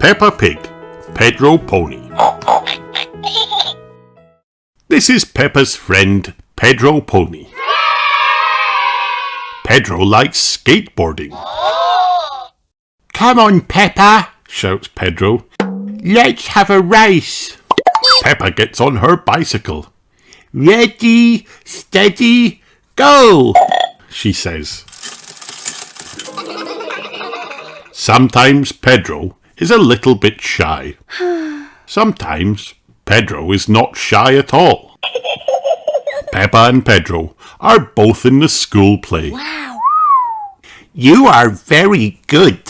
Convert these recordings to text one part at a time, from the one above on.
Peppa Pig Pedro Pony. This is Peppa's friend Pedro Pony. Pedro likes skateboarding. Come on, Peppa, Shouts Pedro. let's have a race. Peppa gets on her bicycle. Ready, steady, go! She says. Sometimes Pedro is a little bit shy. Sometimes Pedro is not shy at all. Peppa and Pedro are both in the school play. Wow. You are very good,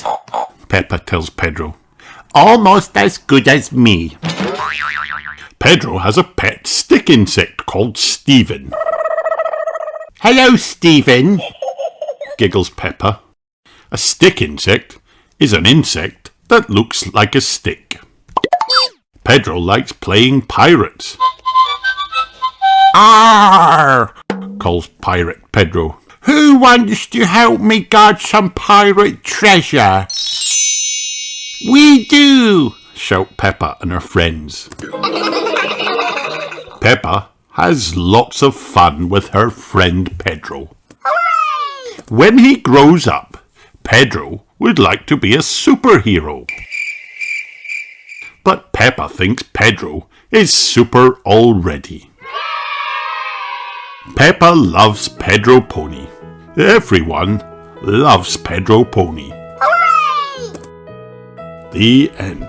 Peppa tells Pedro. almost as good as me. Pedro has a pet stick insect called Stephen. Hello, Stephen. Giggles Peppa. A stick insect is an insect that looks like a stick. Pedro likes playing pirates. Arr! Calls Pirate Pedro. Who wants to help me guard some pirate treasure? We do! Shout Peppa and her friends. Peppa has lots of fun with her friend Pedro. Hooray! When he grows up, Pedro would like to be a superhero. But Peppa thinks Pedro is super already. Peppa loves Pedro Pony. Everyone loves Pedro Pony. Hooray! The end.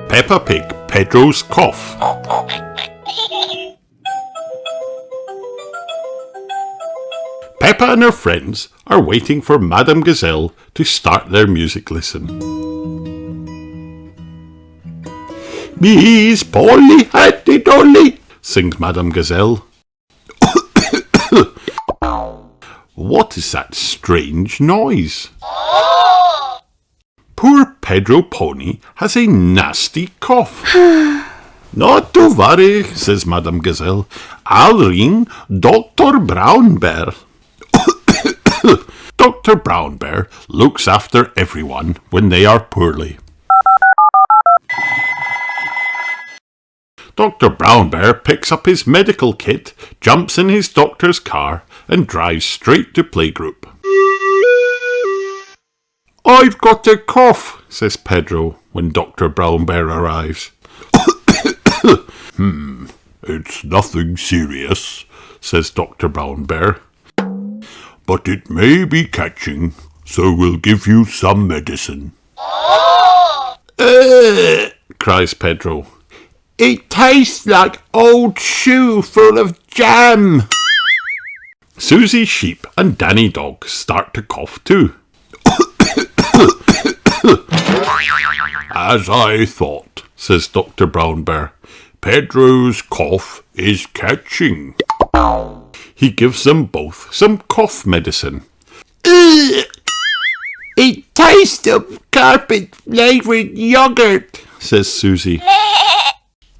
Peppa Pig Pedro's cough. Peppa and her friends are waiting for Madame Gazelle to start their music lesson. Miss Polly Hatty Dolly, sings Madame Gazelle. What is that strange noise? Poor Pedro Pony has a nasty cough. Not to worry, says Madame Gazelle. I'll ring Dr. Brown Bear. Dr. Brown Bear looks after everyone when they are poorly. Dr. Brown Bear picks up his medical kit, jumps in his doctor's car, and drives straight to playgroup. I've got a cough, says Pedro when Dr. Brown Bear arrives. It's nothing serious, says Dr. Brown Bear. But it may be catching, so we'll give you some medicine. Cries Pedro. It tastes like old shoe full of jam. Susie Sheep and Danny Dog start to cough too. As I thought, says Dr. Brown Bear, Pedro's cough is catching. He gives them both some cough medicine. It tastes of carpet flavoured yogurt, says Susie.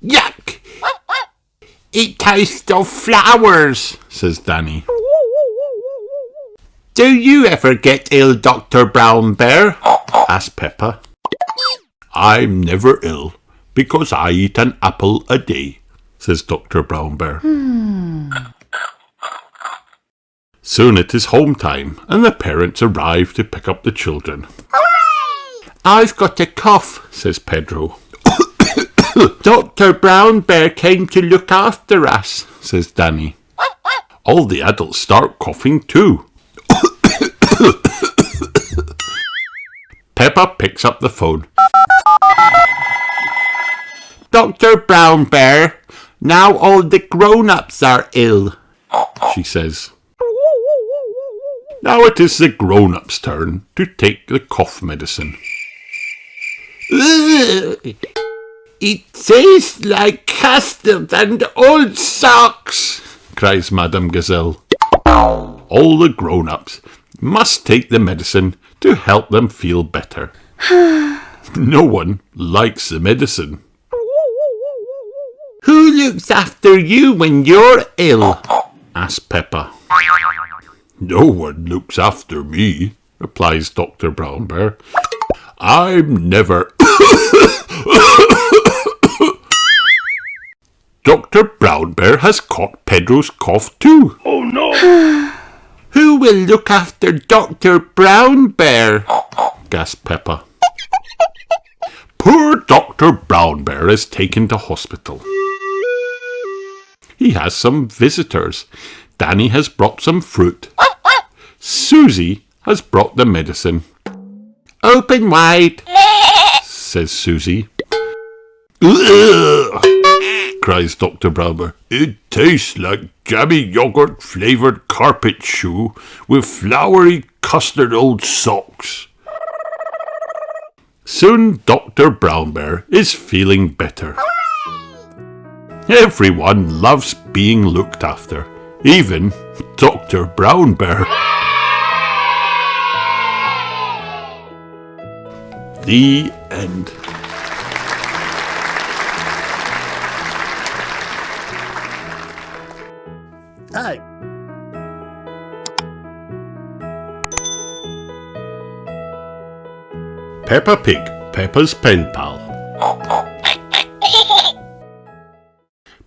Yuck! It tastes of flowers, says Danny. Do you ever get ill, Dr. Brown Bear? Asks Peppa. I'm never ill because I eat an apple a day, says Dr. Brown Bear. Soon it is home time and the parents arrive to pick up the children. Hooray! I've got a cough, says Pedro. Dr. Brown Bear came to look after us, says Danny. All the adults start coughing too. Peppa picks up the phone. Dr. Brown Bear, now all the grown-ups are ill, she says. Now it is the grown-ups' turn to take the cough medicine. It tastes like custard and old socks, cries Madame Gazelle. All the grown-ups must take the medicine to help them feel better. No one likes the medicine. Who Who looks after you when you're ill? Asked Peppa. No one looks after me, replies Dr. Brown Bear. I'm never... Dr. Brown Bear has caught Pedro's cough too. Oh no! Who will look after Dr. Brown Bear? Gasped Peppa. Poor Dr. Brown Bear is taken to hospital. He has some visitors. Danny has brought some fruit. Susie has brought the medicine. Open wide, says Susie. Ugh! Cries Dr. Brown Bear. It tastes like jammy yogurt flavoured carpet shoe with floury custard old socks. Soon Dr. Brown Bear is feeling better. Everyone loves being looked after, even Dr. Brown Bear. The end. Hi. Peppa Pig, Peppa's pen pal.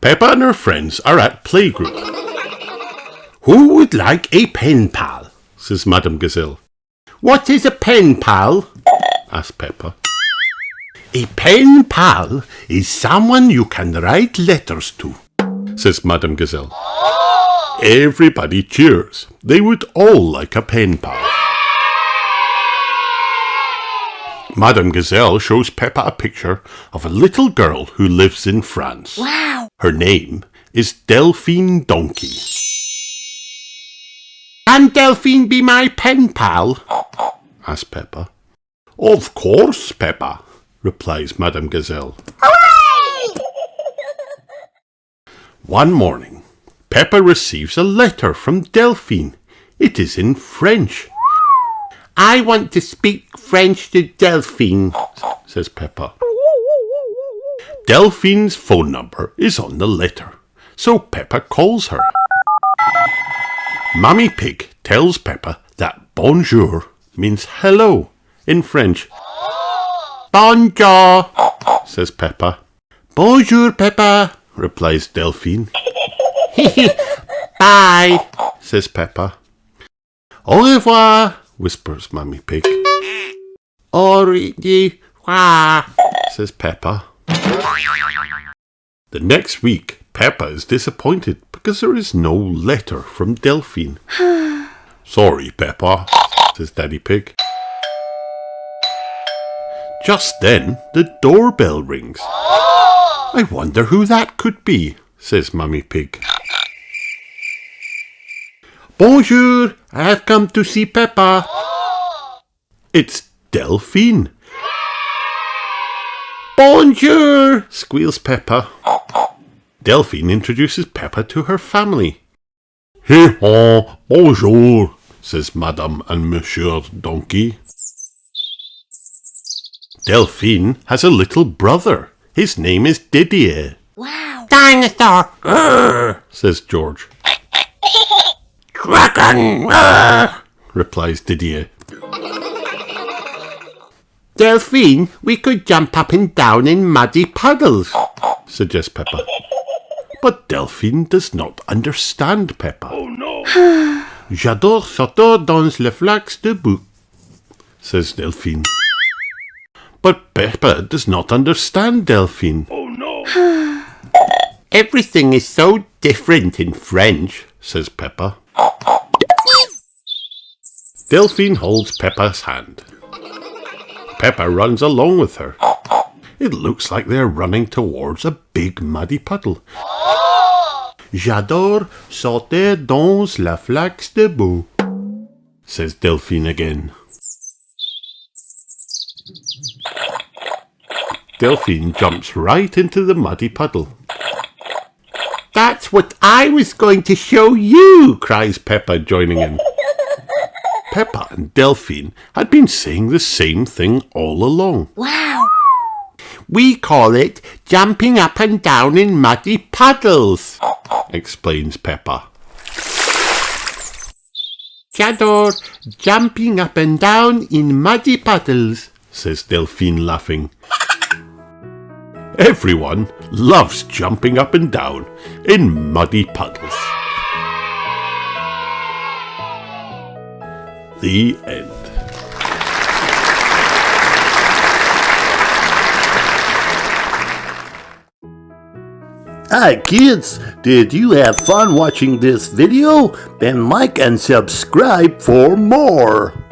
Peppa and her friends are at playgroup. Who would like a pen pal? Says Madame Gazelle. What is a pen pal? Asked Peppa. A pen pal is someone you can write letters to, Says Madame Gazelle. Everybody cheers. They would all like a pen pal. Madame Gazelle shows Peppa a picture of a little girl who lives in France. Wow! Her name is Delphine Donkey. Can Delphine be my pen pal? Asked Peppa. Of course, Peppa, replies Madame Gazelle. Hooray! One morning, Peppa receives a letter from Delphine. It is in French. I want to speak French to Delphine, says Peppa. Delphine's phone number is on the letter, so Peppa calls her. Mummy Pig tells Peppa that bonjour means hello in French. Bonjour, Says Peppa. bonjour Peppa, Replies Delphine. bye, Says Peppa. Au revoir, whispers Mummy Pig. au revoir, Says Peppa. The next week, Peppa is disappointed because there is no letter from Delphine. Sorry, Peppa, says Daddy Pig. Just then, the doorbell rings. I wonder who that could be, says Mummy Pig. Bonjour, I have come to see Peppa. It's Delphine. Bonjour, Squeals Peppa. Delphine introduces Peppa to her family. Bonjour, says Madame and Monsieur Donkey. Delphine has a little brother. His name is Didier. Wow! dinosaur, Says George. dragon, Replies Didier. Delphine, we could jump up and down in muddy puddles. Suggests Peppa. But Delphine does not understand Peppa. Oh no! J'adore sauter dans les flaques de boue, says Delphine. But Peppa does not understand Delphine. Oh no! Everything is so different in French. Says Peppa. Delphine holds Peppa's hand. Peppa runs along with her. It looks like they're running towards a big muddy puddle. J'adore sauter dans la flaque de boue, says Delphine again. Delphine jumps right into the muddy puddle. That's what I was going to show you, Cries Peppa, joining in. Peppa and Delphine had been saying the same thing all along. Wow! We call it jumping up and down in muddy puddles, explains Peppa. Shadow, jumping up and down in muddy puddles, says Delphine, laughing. Everyone loves jumping up and down in muddy puddles. The end. Hi kids, did you have fun watching this video? Then like and subscribe for more.